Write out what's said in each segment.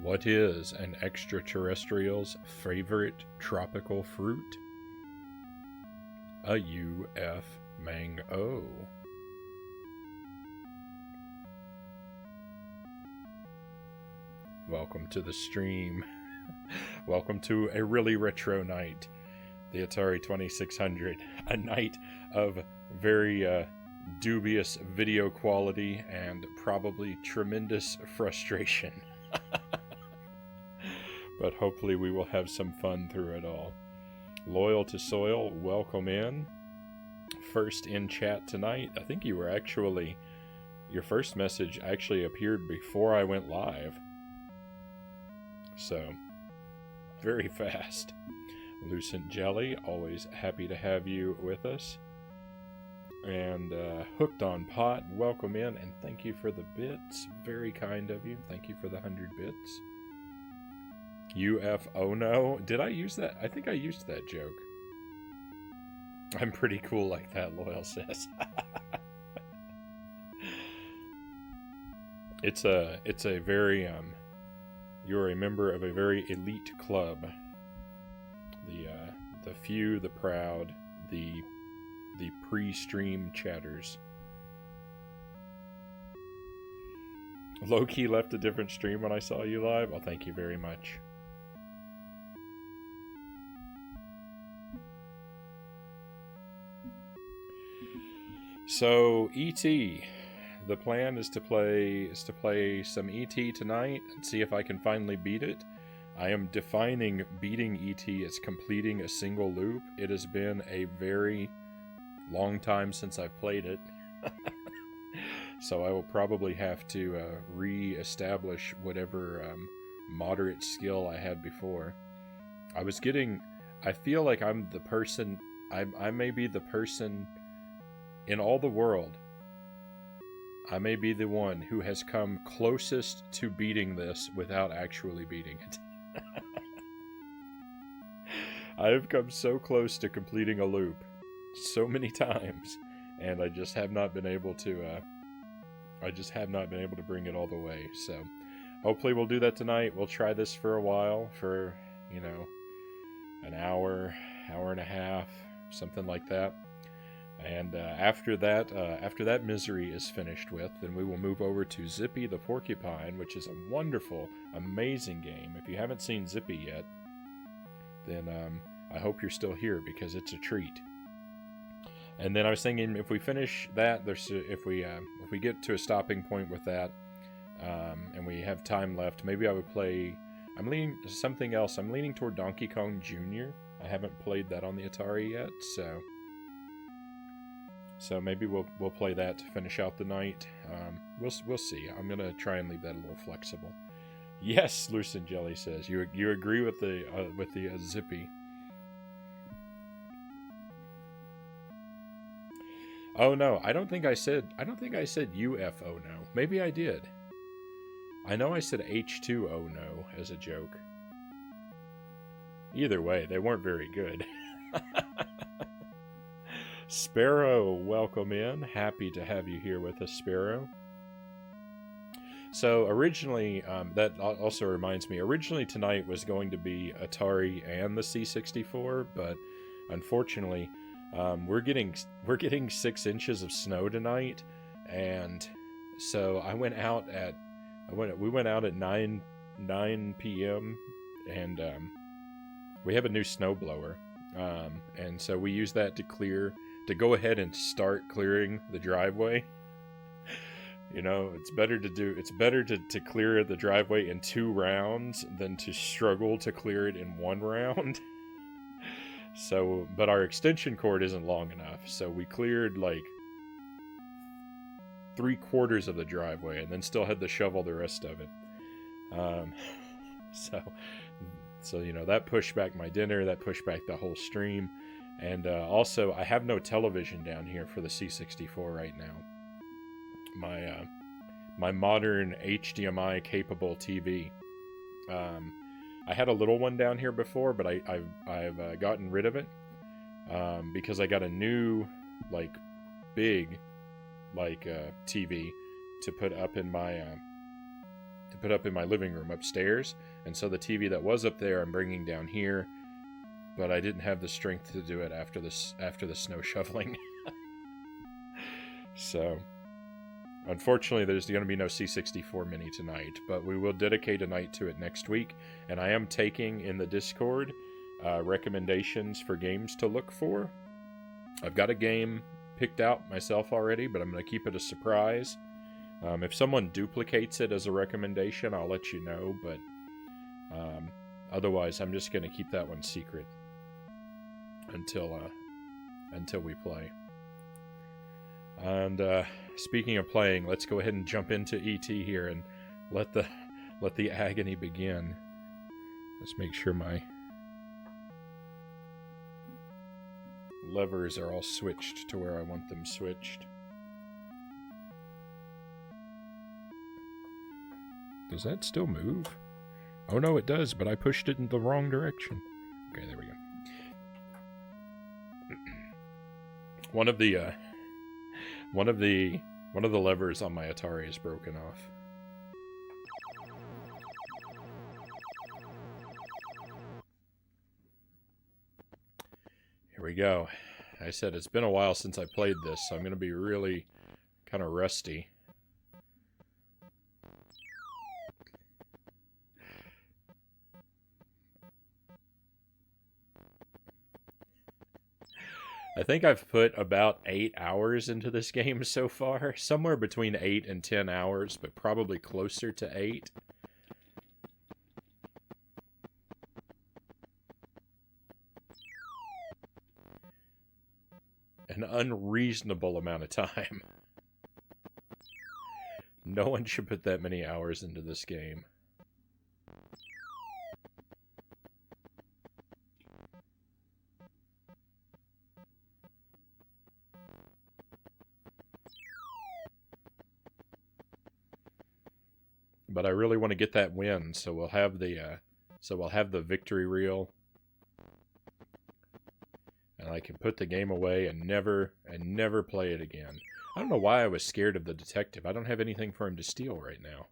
What is an extraterrestrial's favorite tropical fruit? A UF mango. Welcome to the stream. Welcome to a really retro night. The Atari 2600. A night of very dubious video quality and probably tremendous frustration. But hopefully we will have some fun through it all. Loyal to Soil, welcome in. First in chat tonight. I think you were actually... Your first message actually appeared before I went live. So, very fast. Lucent Jelly, always happy to have you with us. And Hooked on Pot, welcome in, and thank you for the bits. Very kind of you. Thank you for the 100 bits. UF oh no. Did I use that? I think I used that joke. I'm pretty cool like that, Loyal says. It's a very you're a member of a very elite club. The few, the proud, the pre-stream chatters. Low-key left a different stream when I saw you live. Oh, thank you very much. So, E.T. The plan is to play some E.T. tonight and see if I can finally beat it. I am defining beating E.T. as completing a single loop. It has been a very long time since I've played it. So I will probably have to re-establish whatever moderate skill I had before. I feel like I'm the person, I may be the person in all the world. I may be the one who has come closest to beating this without actually beating it. I have come so close to completing a loop so many times, and I just have not been able to bring it all the way. So hopefully we'll do that tonight. We'll try this for a while, for an hour and a half, something like that. And after that misery is finished with, then we will move over to Zippy the Porcupine, which is a wonderful, amazing game. If you haven't seen Zippy yet, then I hope you're still here, because it's a treat. And then I was thinking, if we finish that, if we get to a stopping point with that, and we have time left, maybe I would play. I'm leaning to something else. I'm leaning toward Donkey Kong Jr. I haven't played that on the Atari yet, so maybe we'll play that to finish out the night. We'll see. I'm gonna try and leave that a little flexible. Yes, Lucent Jelly says you agree with the Zippy. Oh no, I don't think I said UFO no. Maybe I did. I know I said H2O no as a joke. Either way, they weren't very good. Sparrow, welcome in. Happy to have you here with us, Sparrow. So originally, that also reminds me, originally tonight was going to be Atari and the C64, but unfortunately, we're getting 6 inches of snow tonight, and so we went out at 9 p.m. and we have a new snowblower, and so we use that to go ahead and start clearing the driveway. It's better to clear the driveway in 2 rounds than to struggle to clear it in 1 round. So, but our extension cord isn't long enough, so we cleared like 3/4 of the driveway and then still had to shovel the rest of it. So that pushed back my dinner, that pushed back the whole stream. And also, I have no television down here for the C64 right now. My modern HDMI capable TV. I had a little one down here before, but I've gotten rid of it because I got a new big TV to put up in put up in my living room upstairs, and so the TV that was up there I'm bringing down here, but I didn't have the strength to do it after the snow shoveling. So, unfortunately, there's going to be no C64 Mini tonight, but we will dedicate a night to it next week, and I am taking in the Discord recommendations for games to look for. I've got a game picked out myself already, but I'm going to keep it a surprise. If someone duplicates it as a recommendation, I'll let you know, but otherwise I'm just going to keep that one secret until we play. And speaking of playing, let's go ahead and jump into ET here and let the agony begin. Let's make sure my levers are all switched to where I want them switched. Does that still move? Oh no, it does, but I pushed it in the wrong direction. Okay, there we go. One of the levers on my Atari is broken off. Here we go. I said it's been a while since I played this, so I'm going to be really kind of rusty. I think I've put about 8 hours into this game so far. Somewhere between 8 and 10 hours, but probably closer to 8. An unreasonable amount of time. No one should put that many hours into this game. But I really want to get that win, so we'll have the victory reel, and I can put the game away and never play it again. I don't know why I was scared of the detective. I don't have anything for him to steal right now.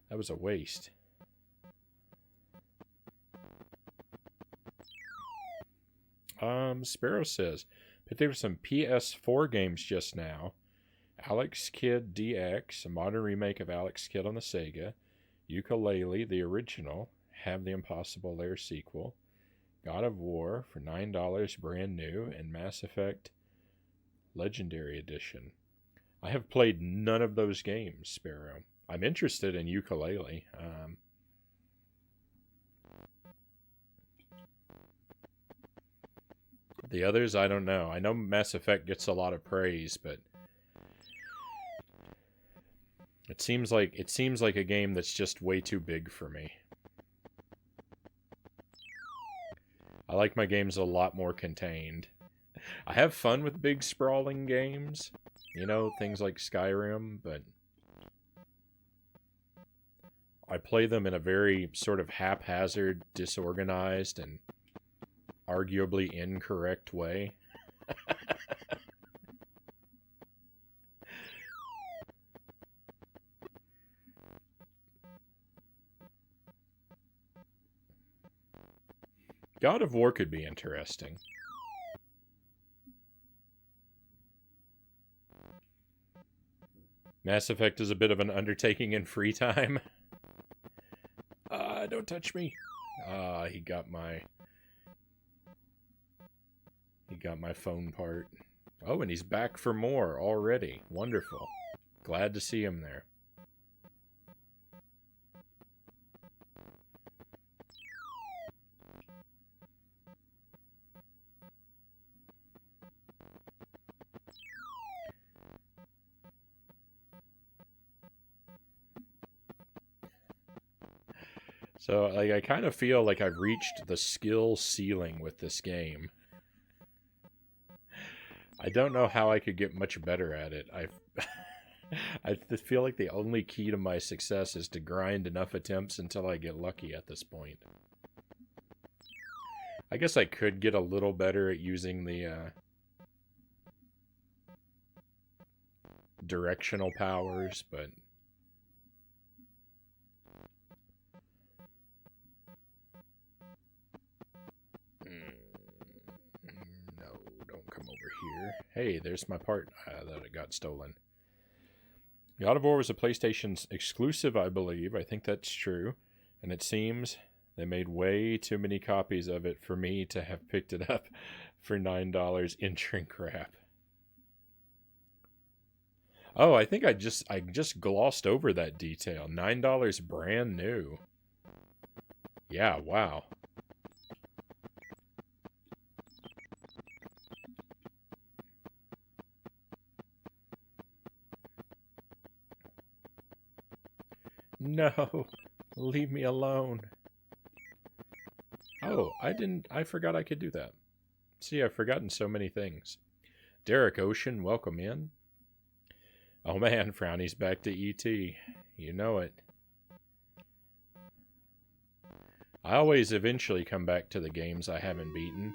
That was a waste. Sparrow says, but there were some PS4 games just now. Alex Kidd DX, a modern remake of Alex Kidd on the Sega. Yooka-Laylee, the original. Have the Impossible Lair sequel. God of War for $9 brand new. And Mass Effect Legendary Edition. I have played none of those games, Sparrow. I'm interested in Yooka-Laylee. The others, I don't know. I know Mass Effect gets a lot of praise, but it seems like a game that's just way too big for me. I like my games a lot more contained. I have fun with big sprawling games, you know, things like Skyrim, but I play them in a very sort of haphazard, disorganized, and arguably incorrect way. God of War could be interesting. Mass Effect is a bit of an undertaking in free time. Don't touch me. He got my phone part. Oh, and he's back for more already. Wonderful. Glad to see him there. So, like, I kind of feel like I've reached the skill ceiling with this game. I don't know how I could get much better at it. I feel like the only key to my success is to grind enough attempts until I get lucky at this point. I guess I could get a little better at using the directional powers, but Hey, there's my part that it got stolen. God of War was a PlayStation's exclusive, I believe. I think that's true. And it seems they made way too many copies of it for me to have picked it up for $9 in shrink wrap. Oh, I think I just glossed over that detail. $9 brand new. Yeah, wow. No, leave me alone. Oh, I forgot I could do that. See, I've forgotten so many things. Derek Ocean, welcome in. Oh man, Frownie's back to ET. You know it. I always eventually come back to the games I haven't beaten.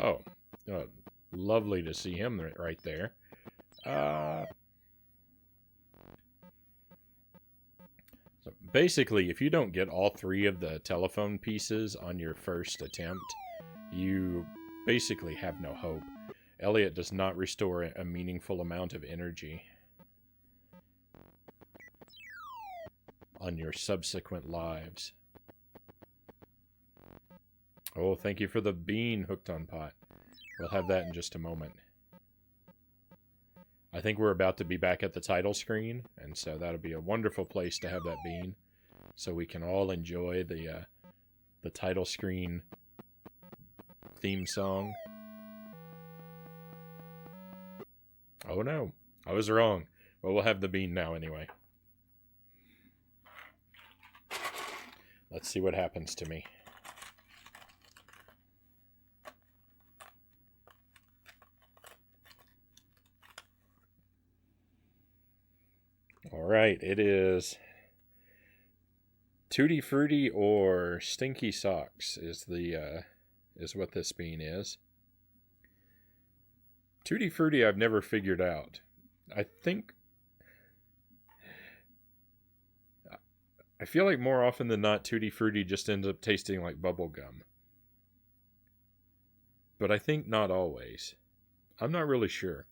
Oh, lovely to see him right there. So basically, if you don't get all 3 of the telephone pieces on your first attempt, you basically have no hope. Elliot does not restore a meaningful amount of energy on your subsequent lives. Oh, thank you for the bean hooked on pot. We'll have that in just a moment. I think we're about to be back at the title screen, and so that'll be a wonderful place to have that bean, so we can all enjoy the title screen theme song. Oh no, I was wrong. Well, we'll have the bean now anyway. Let's see what happens to me. All right, it is Tutti Frutti or Stinky Socks is what this bean is. Tutti Frutti I've never figured out. I feel like more often than not Tutti Frutti just ends up tasting like bubble gum. But I think not always. I'm not really sure.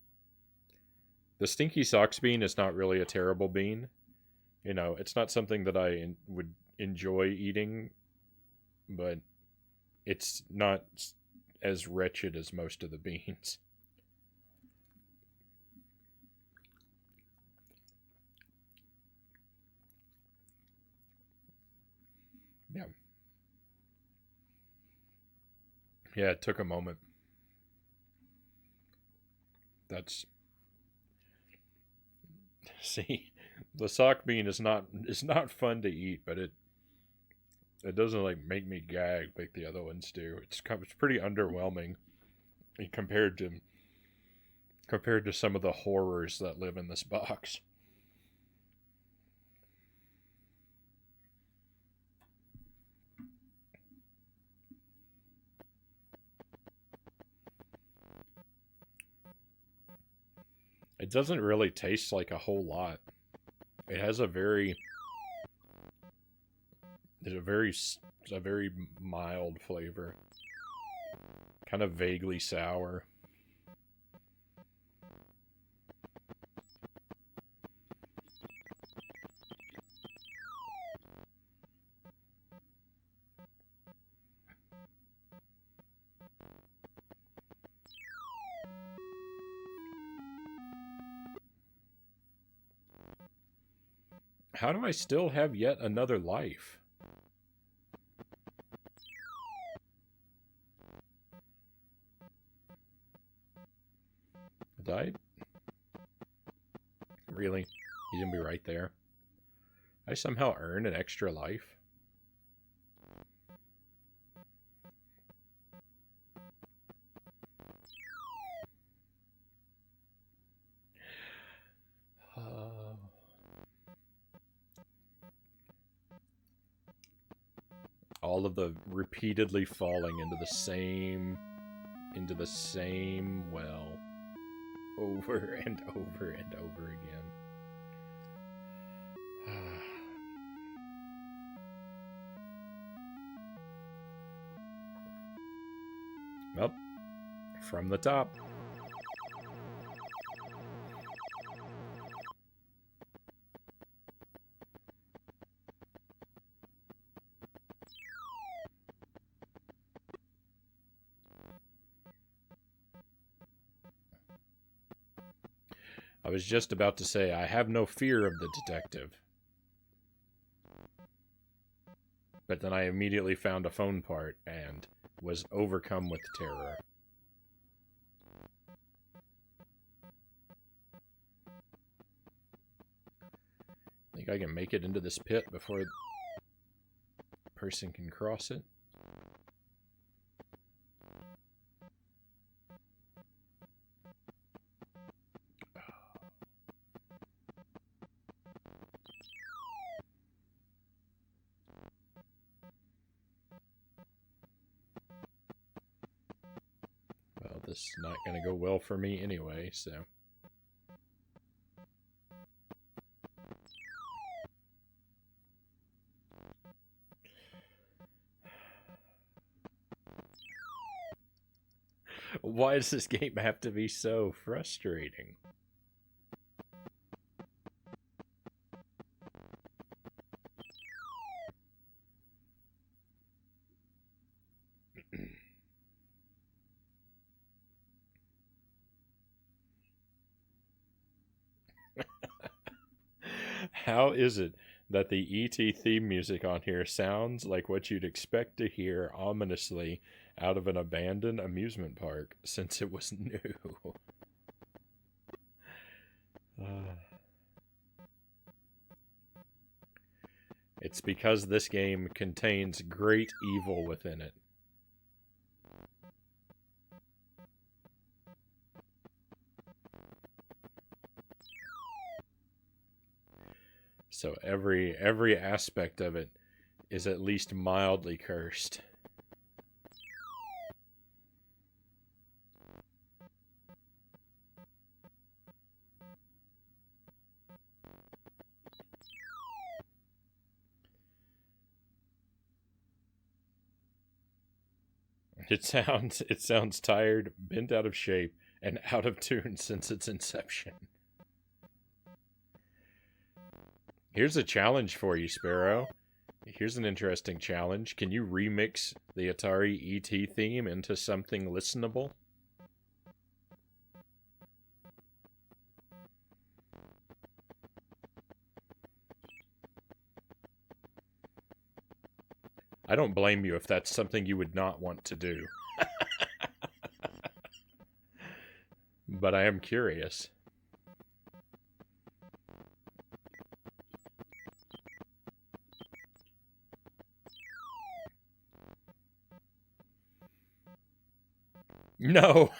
The Stinky Socks bean is not really a terrible bean. You know, it's not something that I would enjoy eating, but it's not as wretched as most of the beans. Yeah. Yeah, it took a moment. That's see, the sock bean is not fun to eat, but it doesn't like make me gag like the other ones do. It's pretty underwhelming compared to some of the horrors that live in this box. It doesn't really taste like a whole lot. It has a very mild flavor, kind of vaguely sour. How do I still have yet another life? Died? Really? He's gonna be right there. I somehow earn an extra life? all of the repeatedly falling into the same well over and over and over again. Well, from the top. I was just about to say, I have no fear of the detective. But then I immediately found a phone part and was overcome with terror. Think I can make it into this pit before the person can cross it? Well, this is not going to go well for me anyway, so... Why does this game have to be so frustrating? How is it that the E.T. theme music on here sounds like what you'd expect to hear ominously out of an abandoned amusement park since it was new? It's because this game contains great evil within it. So every aspect of it is at least mildly cursed. It sounds tired, bent out of shape, and out of tune since its inception. Here's a challenge for you, Sparrow. Here's an interesting challenge. Can you remix the Atari E.T. theme into something listenable? I don't blame you if that's something you would not want to do. But I am curious. No.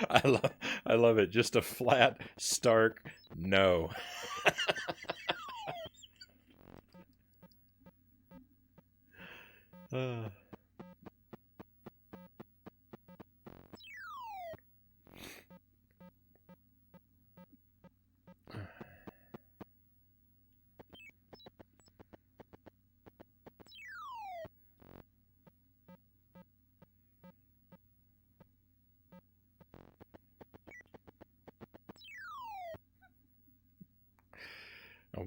I love it. Just a flat, stark no.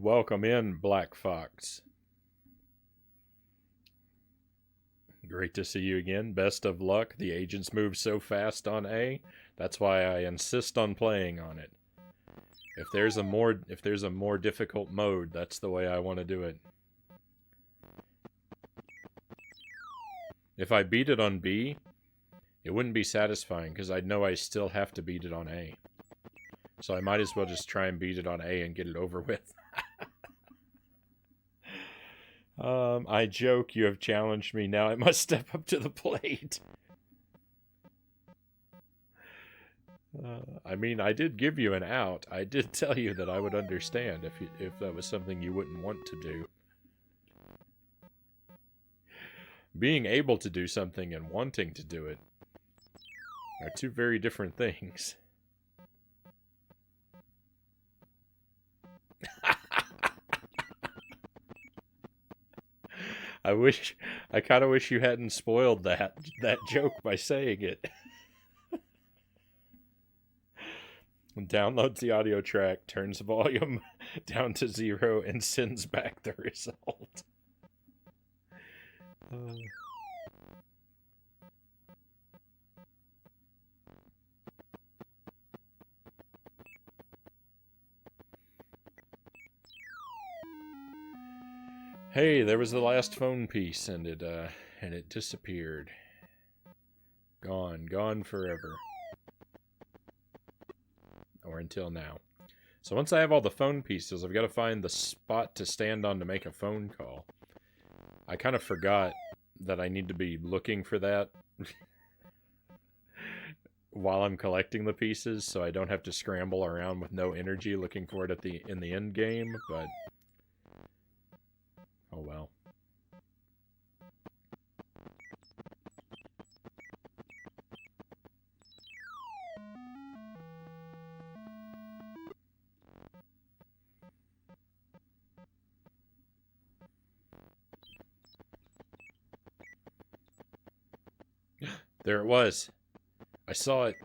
Welcome in, Black Fox. Great to see you again. Best of luck. The agents move so fast on A. That's why I insist on playing on it. If there's a more difficult mode, that's the way I want to do it. If I beat it on B, it wouldn't be satisfying because I'd know I still have to beat it on A. So I might as well just try and beat it on A and get it over with. I joke, you have challenged me, now I must step up to the plate. I mean, I did give you an out. I did tell you that I would understand if that was something you wouldn't want to do. Being able to do something and wanting to do it are two very different things. I kind of wish you hadn't spoiled that joke by saying it. Downloads the audio track, turns the volume down to 0, and sends back the result. Hey, there was the last phone piece, and it disappeared. Gone forever. Or until now. So once I have all the phone pieces, I've got to find the spot to stand on to make a phone call. I kind of forgot that I need to be looking for that while I'm collecting the pieces, so I don't have to scramble around with no energy looking for it in the end game, but oh well. There it was. I saw it.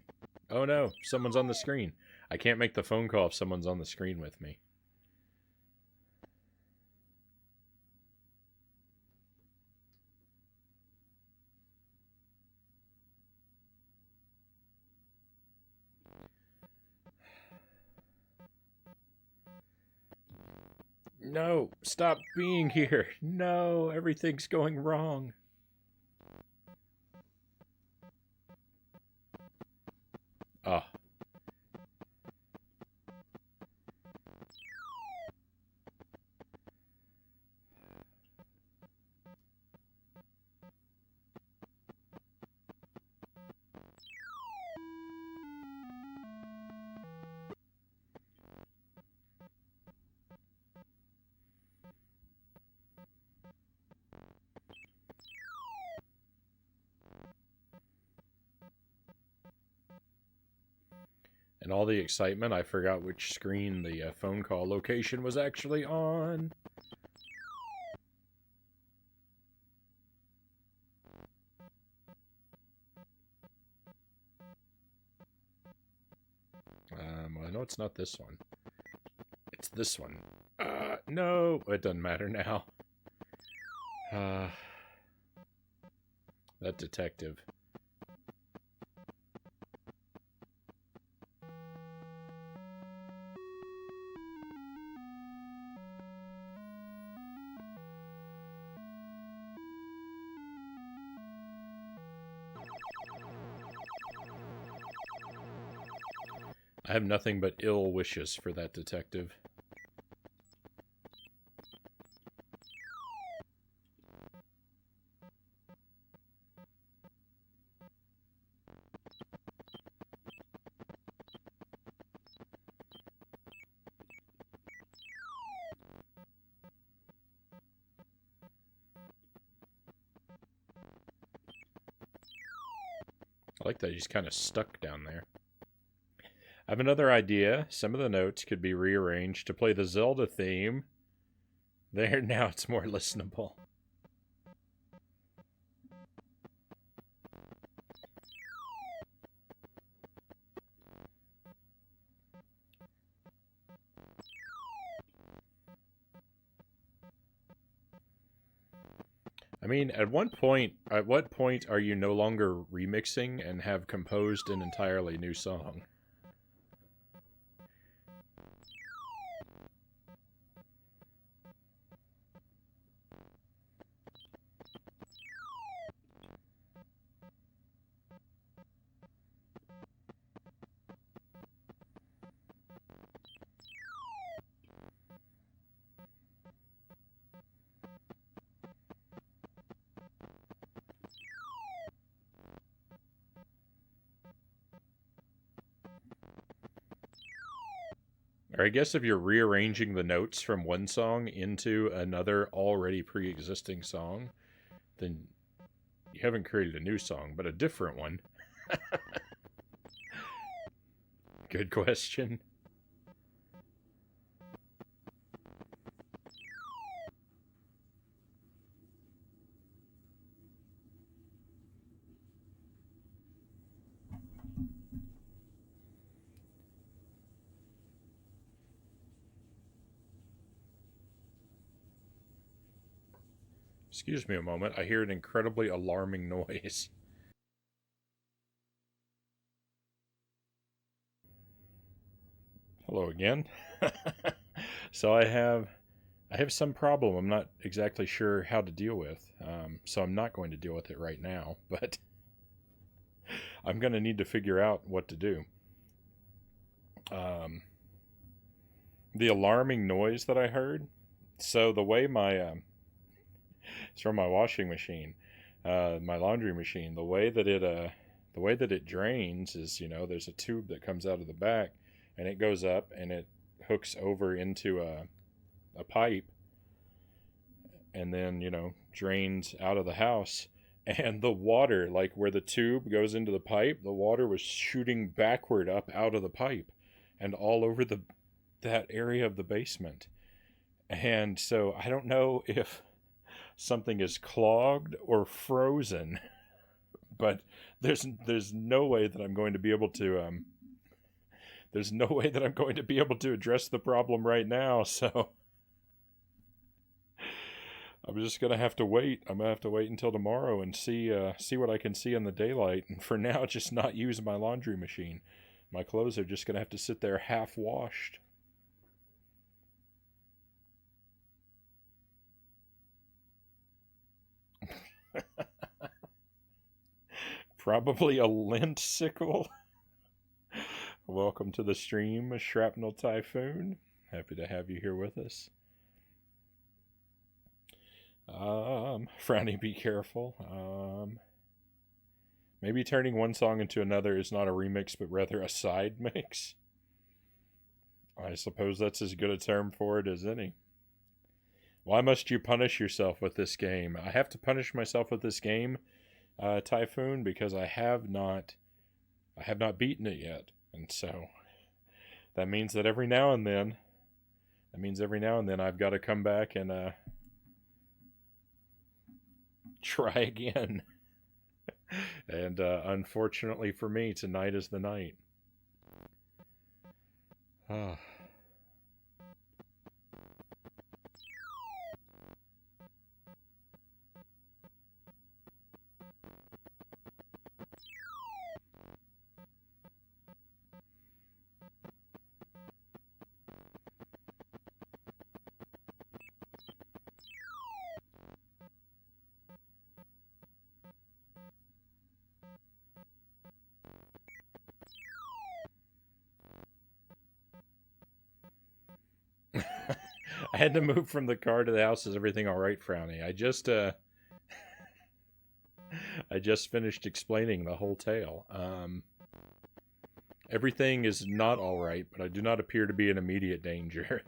Oh no, someone's on the screen. I can't make the phone call if someone's on the screen with me. No, stop being here. No, everything's going wrong. Oh. In all the excitement, I forgot which screen the phone call location was actually on. I know it's not this one. It's this one. No, it doesn't matter now. That detective. I have nothing but ill wishes for that detective. I like that he's kind of stuck down there. I have another idea. Some of the notes could be rearranged to play the Zelda theme. There, now it's more listenable. I mean, at what point are you no longer remixing and have composed an entirely new song? Or I guess if you're rearranging the notes from one song into another already pre-existing song, then you haven't created a new song, but a different one. Good question. Excuse me a moment. I hear an incredibly alarming noise. Hello again. So I have some problem I'm not exactly sure how to deal with. So I'm not going to deal with it right now, but I'm going to need to figure out what to do. The alarming noise that I heard. So the way it's from my washing machine, my laundry machine. The way that it drains is, there's a tube that comes out of the back, and it goes up and it hooks over into a pipe, and then drains out of the house. And the water, like where the tube goes into the pipe, the water was shooting backward up out of the pipe, and all over that area of the basement. And so I don't know if something is clogged or frozen, but there's no way that I'm going to be able to there's no way that I'm going to be able to address the problem right now. So I'm just gonna have to wait. I'm gonna have to wait until tomorrow and see what I can see in the daylight. And for now, just not use my laundry machine. My clothes are just gonna have to sit there half washed. Probably a lint sickle. Welcome to the stream, Shrapnel Typhoon. Happy to have you here with us. Frownie, be careful. Maybe turning one song into another is not a remix, but rather a side mix. I suppose that's as good a term for it as any. Why must you punish yourself with this game? I have to punish myself with this game, Typhoon, because I have not beaten it yet, and so that means that every now and then I've got to come back and try again. And unfortunately for me, tonight is the night. I had to move from the car to the house. Is everything all right, Frownie? I just finished explaining the whole tale. Everything is not all right, but I do not appear to be in immediate danger.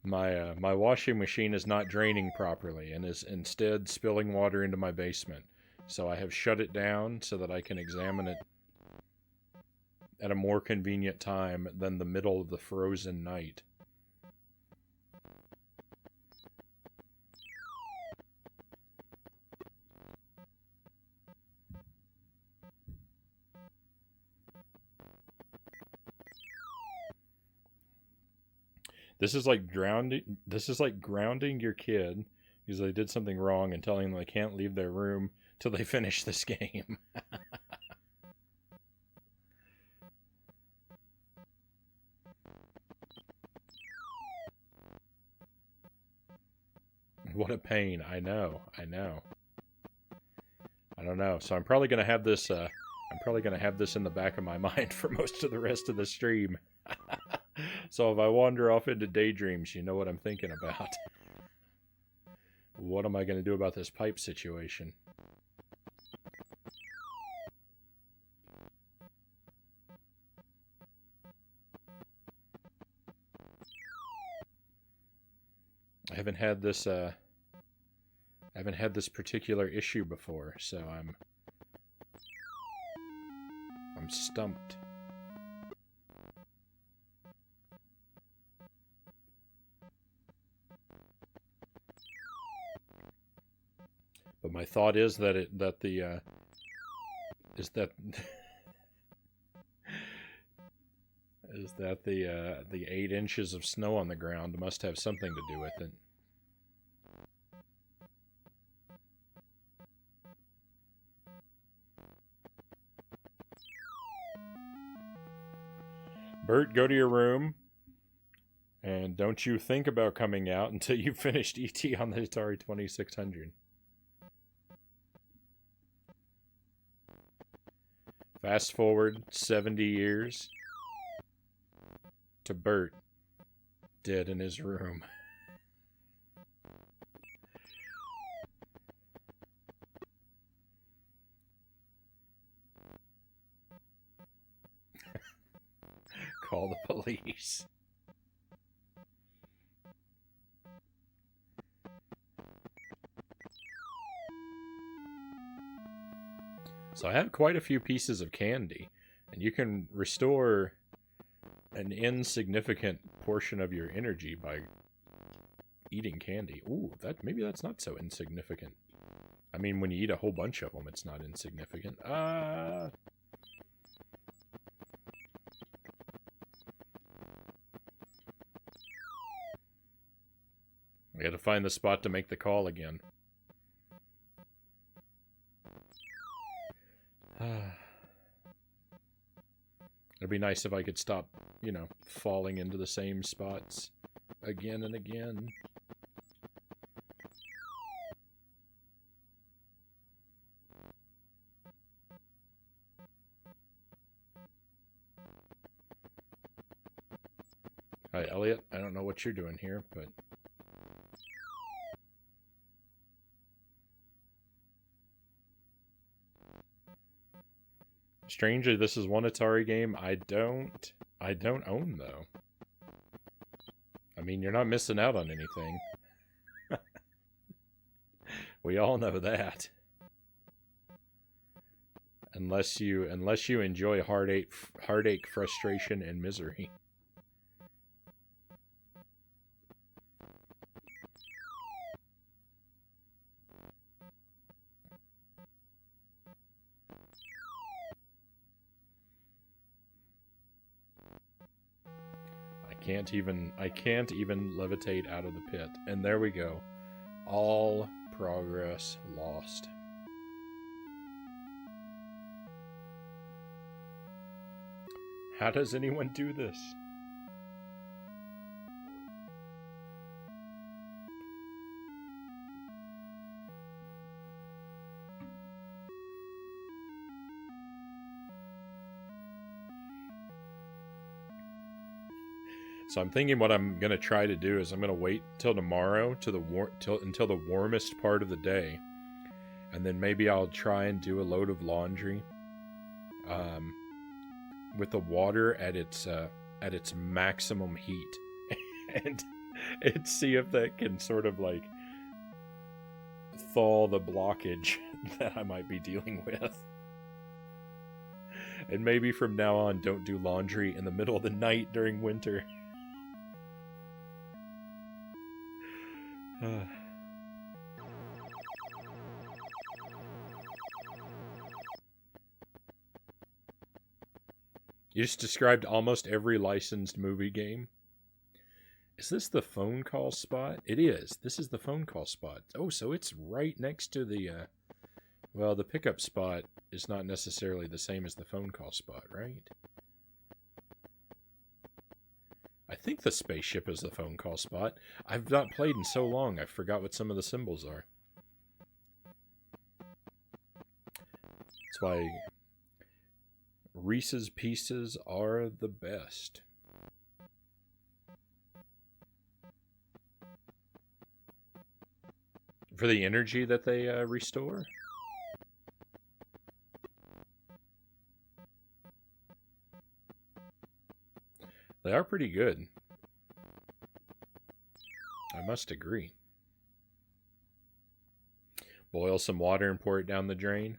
My washing machine is not draining properly and is instead spilling water into my basement. So I have shut it down so that I can examine it at a more convenient time than the middle of the frozen night. This is like grounding your kid because they did something wrong and telling them they can't leave their room till they finish this game. What a pain. I know. I don't know. So I'm probably going to have this in the back of my mind for most of the rest of the stream. So if I wander off into daydreams, you know what I'm thinking about. What am I going to do about this pipe situation? haven't had this I haven't had this particular issue before, so I'm stumped. But my thought is that the 8 inches of snow on the ground must have something to do with it. Bert, go to your room. And don't you think about coming out until you've finished E.T. on the Atari 2600. Fast forward 70 years to Bert, dead in his room. Call the police. So I have quite a few pieces of candy, and you can restore an insignificant portion of your energy by eating candy. Ooh, maybe that's not so insignificant. I mean, when you eat a whole bunch of them, it's not insignificant. I gotta find the spot to make the call again. It'd be nice if I could stop, you know, falling into the same spots again and again. Hi, Elliot. I don't know what you're doing here, but... Strangely, this is one Atari game I don't own, though. I mean, you're not missing out on anything. We all know that. Unless you enjoy heartache, frustration, and misery. I can't even levitate out of the pit. And there we go. All progress lost. How does anyone do this? So I'm thinking what I'm going to try to do is I'm going to wait till tomorrow until the warmest part of the day. And then maybe I'll try and do a load of laundry with the water at its maximum heat. and see if that can sort of like thaw the blockage that I might be dealing with. And maybe from now on don't do laundry in the middle of the night during winter. You just described almost every licensed movie game. Is this the phone call spot? It is. This is the phone call spot. Oh, so it's right next to the... well, the pickup spot is not necessarily the same as the phone call spot, right? I think the spaceship is the phone call spot. I've not played in so long, I forgot what some of the symbols are. That's why Reese's Pieces are the best. For the energy that they restore? They are pretty good. must agree. Boil some water and pour it down the drain.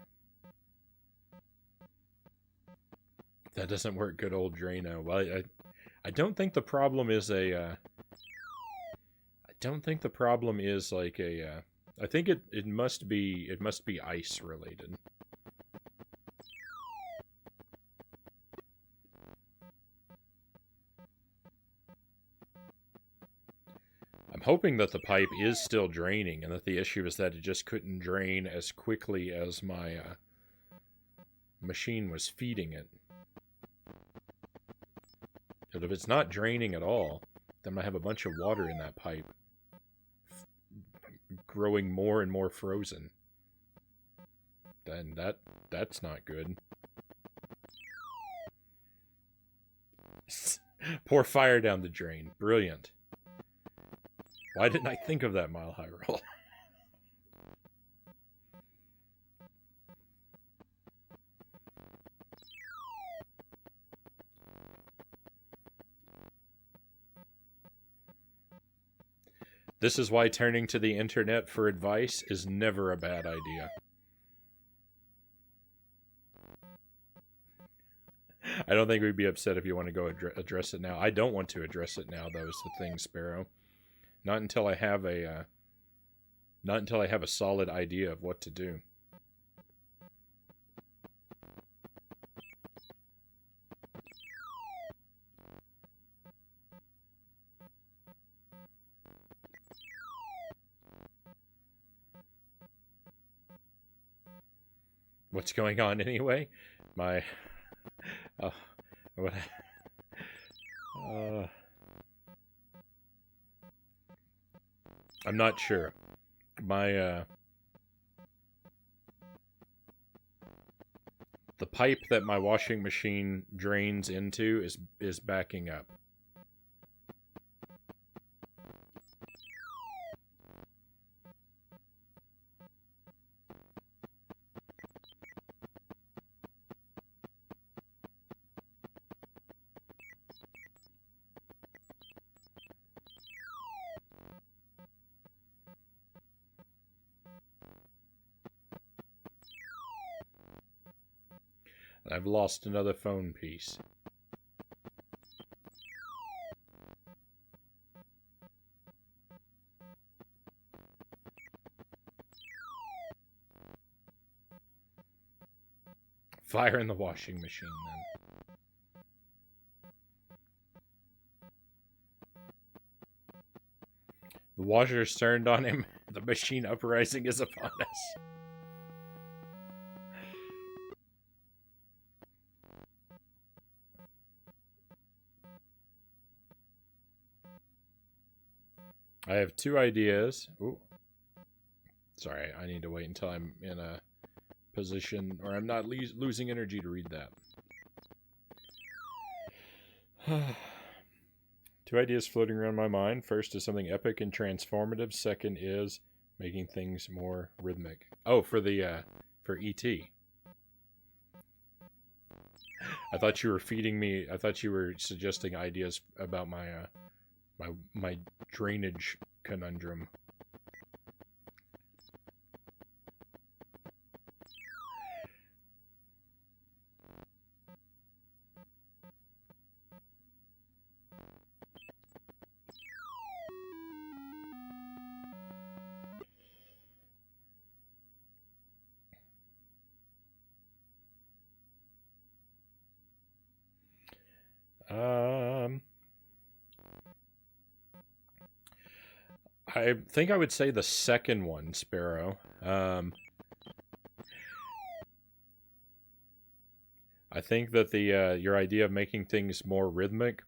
That doesn't work. Good old Drano. Well, I don't think the problem is I don't think the problem is like a. I think it must be ice related. I'm hoping that the pipe is still draining, and that the issue is that it just couldn't drain as quickly as my machine was feeding it. But if it's not draining at all, then I have a bunch of water in that pipe, growing more and more frozen. Then that's not good. Pour fire down the drain. Brilliant. Why didn't I think of that, Mile High Roll? This is why turning to the internet for advice is never a bad idea. I don't think we'd be upset if you want to go address it now. I don't want to address it now, though, is the thing, Sparrow. Not until I have a solid idea of what to do. What's going on anyway? My what? I'm not sure. My the pipe that my washing machine drains into is backing up. I've lost another phone piece. Fire in the washing machine, then. The washer's turned on him. The machine uprising is upon us. I have two ideas. Ooh. Sorry, I need to wait until I'm in a position, or I'm not losing energy to read that. Two ideas floating around my mind. First is something epic and transformative. Second is making things more rhythmic. Oh, for E.T. I thought you were feeding me. I thought you were suggesting ideas about my my drainage conundrum. I think I would say the second one, Sparrow. I think that the your idea of making things more rhythmic,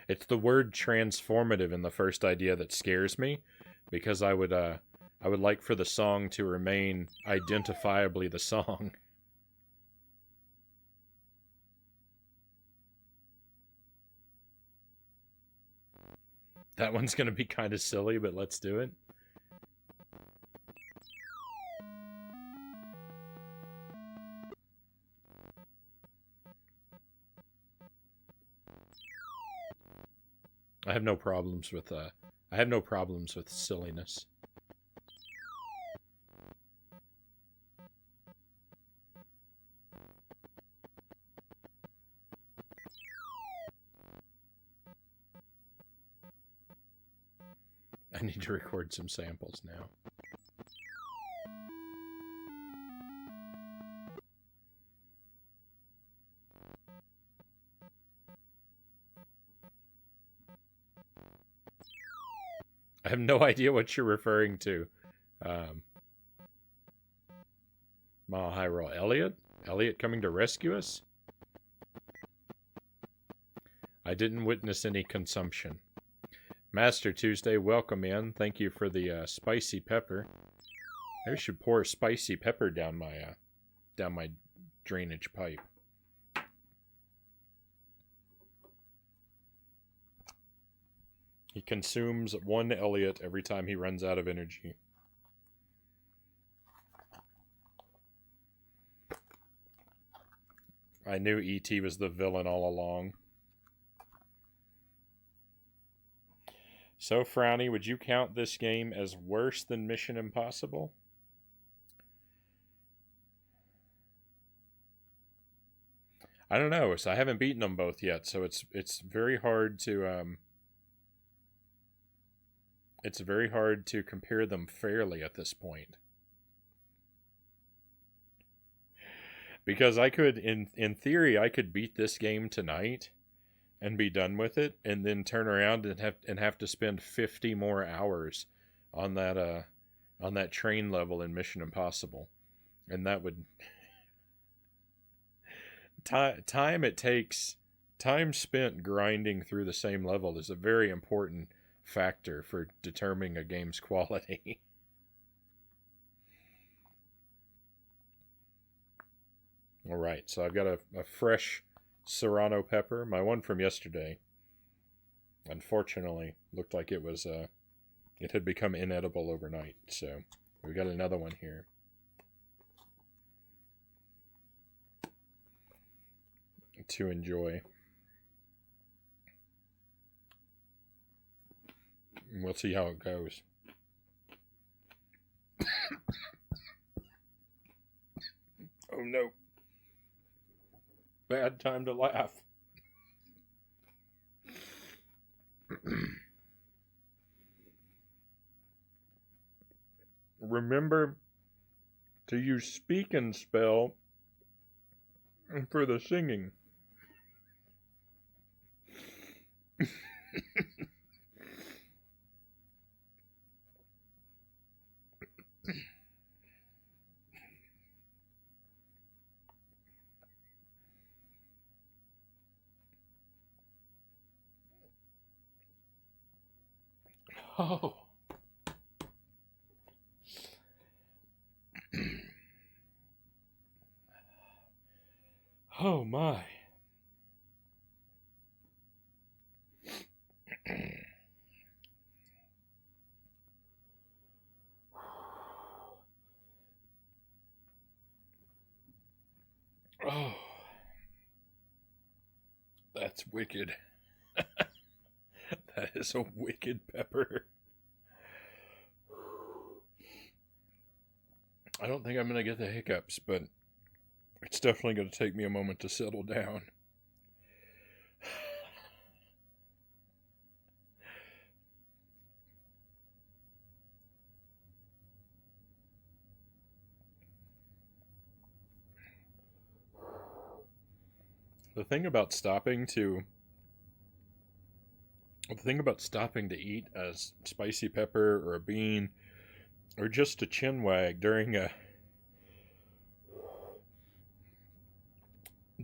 it's the word transformative in the first idea that scares me, because I would like for the song to remain identifiably the song. That one's going to be kind of silly, but let's do it. I have no problems with silliness. I need to record some samples now. I have no idea what you're referring to. Mile High Roll. Elliot? Elliot coming to rescue us? I didn't witness any consumption. Master Tuesday, welcome in. Thank you for the spicy pepper. Maybe I should pour spicy pepper down my drainage pipe. He consumes one Elliot every time he runs out of energy. I knew E.T. was the villain all along. So, Frownie, would you count this game as worse than Mission Impossible? I don't know. So I haven't beaten them both yet, so it's very hard to compare them fairly at this point. Because I could, in theory, I could beat this game tonight and be done with it, and then turn around and have to spend 50 more hours on that train level in Mission Impossible, and that would time spent grinding through the same level is a very important factor for determining a game's quality. All right, so I've got a fresh serrano pepper. My one from yesterday, unfortunately, looked like it had become inedible overnight. So we got another one here. To enjoy. We'll see how it goes. Oh no. Bad time to laugh. Remember to use speak and spell for the singing. Oh. Oh my. Oh. That's wicked. That is a wicked pepper. I don't think I'm going to get the hiccups, but it's definitely going to take me a moment to settle down. The thing about stopping to eat a spicy pepper or a bean or just a chin wag during an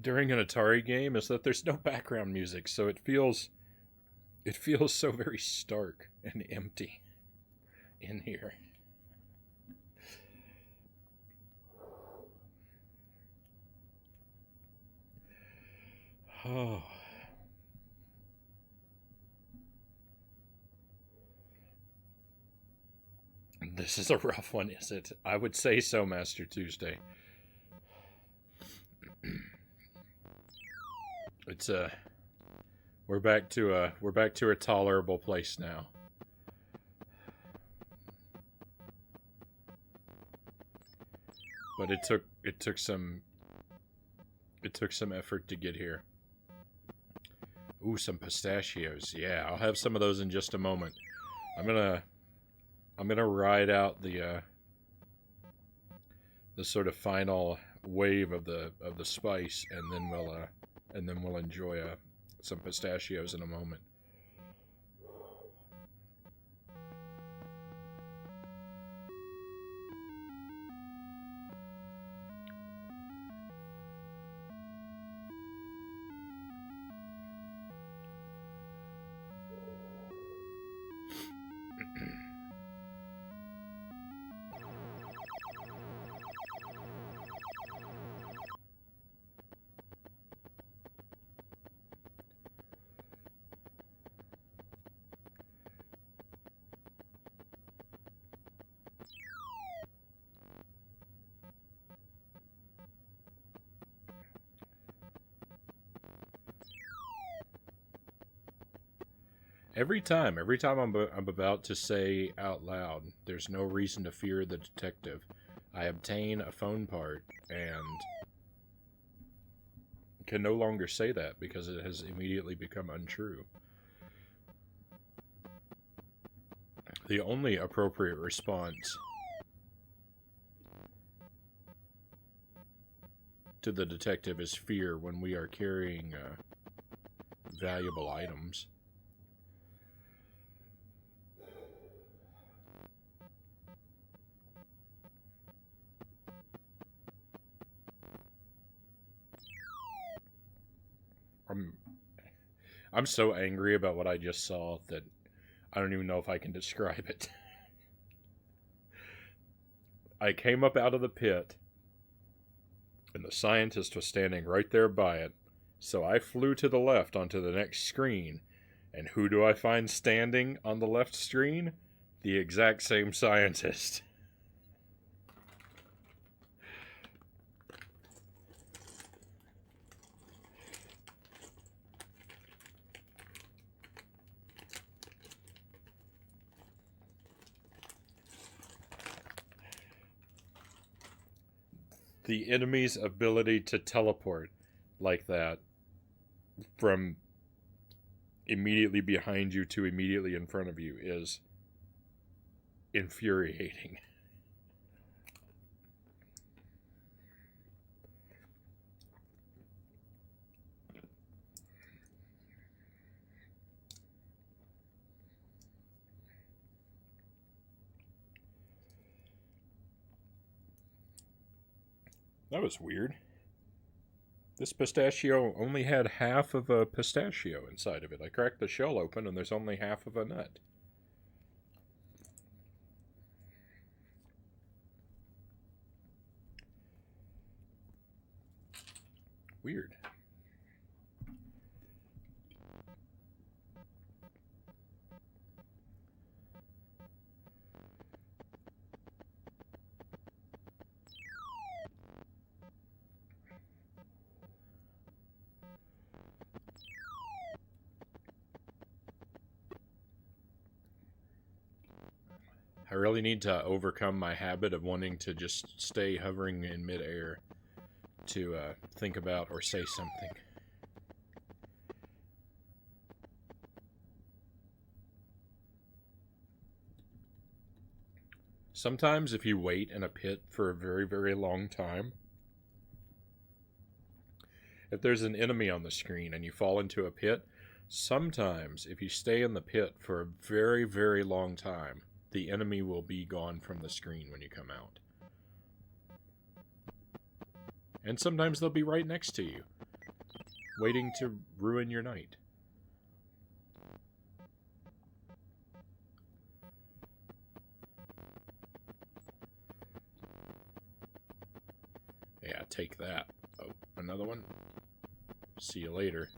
Atari game is that there's no background music, so it feels so very stark and empty in here. Oh. This is a rough one, is it? I would say so, Master Tuesday. It's we're back to a tolerable place now. But it took some effort to get here. Ooh, some pistachios. Yeah, I'll have some of those in just a moment. I'm gonna ride out the sort of final wave of the spice, and then we'll enjoy some pistachios in a moment. Every time I'm about to say out loud, there's no reason to fear the detective, I obtain a phone part and can no longer say that because it has immediately become untrue. The only appropriate response to the detective is fear when we are carrying valuable items. I'm so angry about what I just saw that I don't even know if I can describe it. I came up out of the pit, and the scientist was standing right there by it, so I flew to the left onto the next screen, and who do I find standing on the left screen? The exact same scientist. The enemy's ability to teleport like that from immediately behind you to immediately in front of you is infuriating. That was weird. This pistachio only had half of a pistachio inside of it. I cracked the shell open and there's only half of a nut. Weird. I really need to overcome my habit of wanting to just stay hovering in midair to think about or say something. Sometimes if you wait in a pit for a very, very long time, if there's an enemy on the screen and you fall into a pit, sometimes if you stay in the pit for a very, very long time, the enemy will be gone from the screen when you come out. And sometimes they'll be right next to you, waiting to ruin your night. Yeah, take that. Oh, another one? See you later.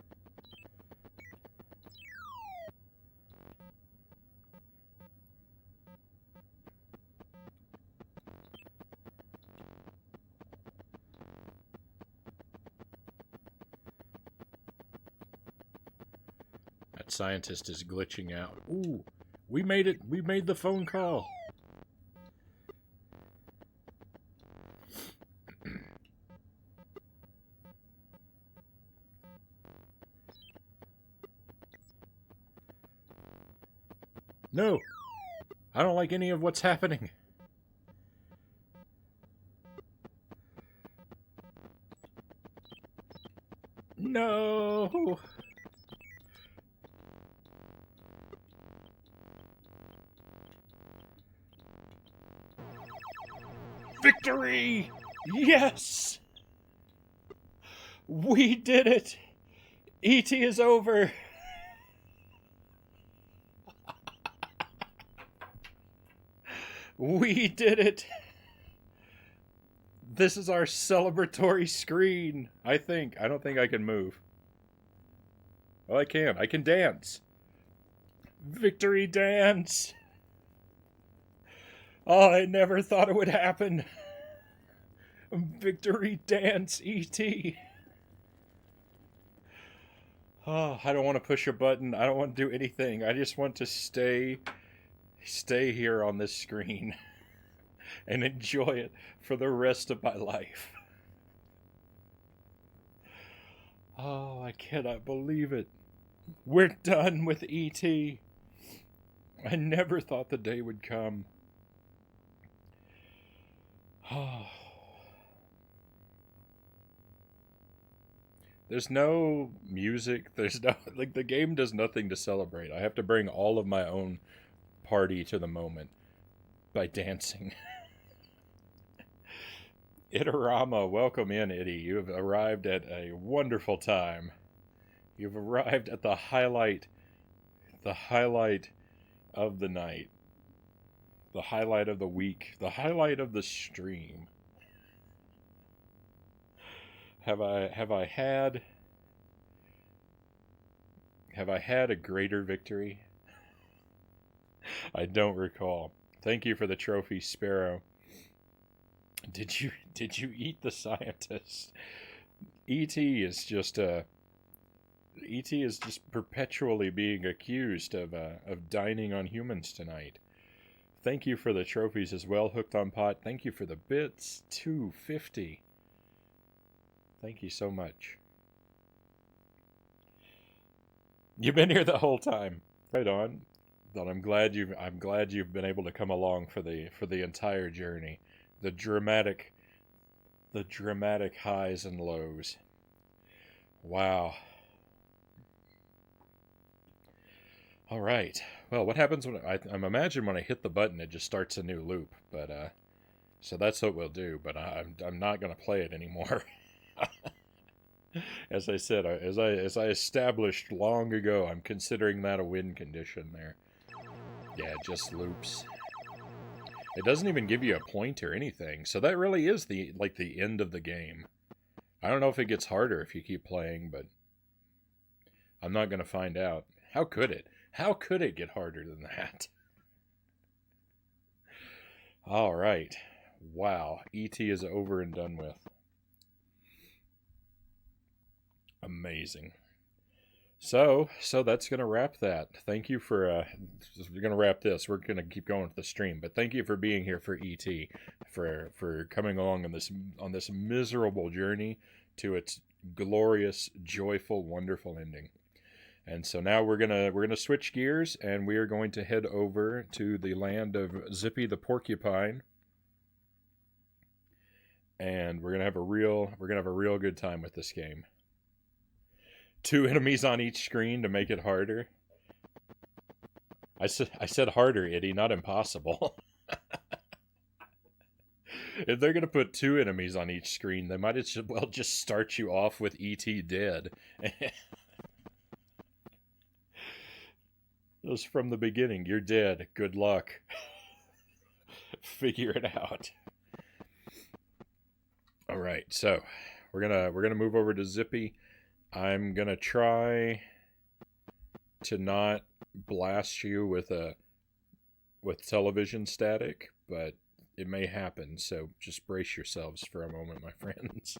scientist is glitching out. Ooh, we made it. We made the phone call. No, I don't like any of what's happening. No. Victory! Yes! We did it! E.T. is over! We did it! This is our celebratory screen, I think. I don't think I can move. Oh, I can. I can dance. Victory dance! Oh, I never thought it would happen. Victory dance, E.T. Oh, I don't want to push a button. I don't want to do anything. I just want to stay here on this screen and enjoy it for the rest of my life. Oh, I cannot believe it. We're done with E.T. I never thought the day would come. Oh. There's no music. There's no, like, the game does nothing to celebrate. I have to bring all of my own party to the moment by dancing. Itarama, welcome in, Itty. You have arrived at a wonderful time. You've arrived at the highlight of the night, the highlight of the week, the highlight of the stream. Have I had a greater victory? I don't recall. Thank you for the trophy, Sparrow. Did you eat the scientist? E.T. is just perpetually being accused of dining on humans tonight. Thank you for the trophies as well, Hooked on Pot. Thank you for the bits. 250. Thank you so much. You've been here the whole time. Right on. But I'm glad you've been able to come along for the entire journey. The dramatic highs and lows. Wow. All right. Well, what happens when I imagine when I hit the button, it just starts a new loop. But so that's what we'll do. But I'm not going to play it anymore. As I said, as I established long ago, I'm considering that a win condition there. Yeah, just loops. It doesn't even give you a point or anything, so that really is the end of the game. I don't know if it gets harder if you keep playing, but I'm not going to find out. How could it? How could it get harder than that? All right. Wow. E.T. is over and done with. Amazing. So that's going to wrap that. Thank you for, we're going to wrap this. We're going to keep going with the stream, but thank you for being here for E.T., for coming along on this miserable journey to its glorious, joyful, wonderful ending. And so now we're gonna switch gears, and we are going to head over to the land of Zippy the Porcupine, and we're gonna have a real good time with this game. 2 enemies on each screen to make it harder. I said harder, Itty, not impossible. If they're gonna put 2 enemies on each screen, they might as well just start you off with E.T. dead. Just from the beginning, you're dead. Good luck. Figure it out. All right, so we're gonna move over to Zippy. I'm gonna try to not blast you with television static, but it may happen. So just brace yourselves for a moment, my friends.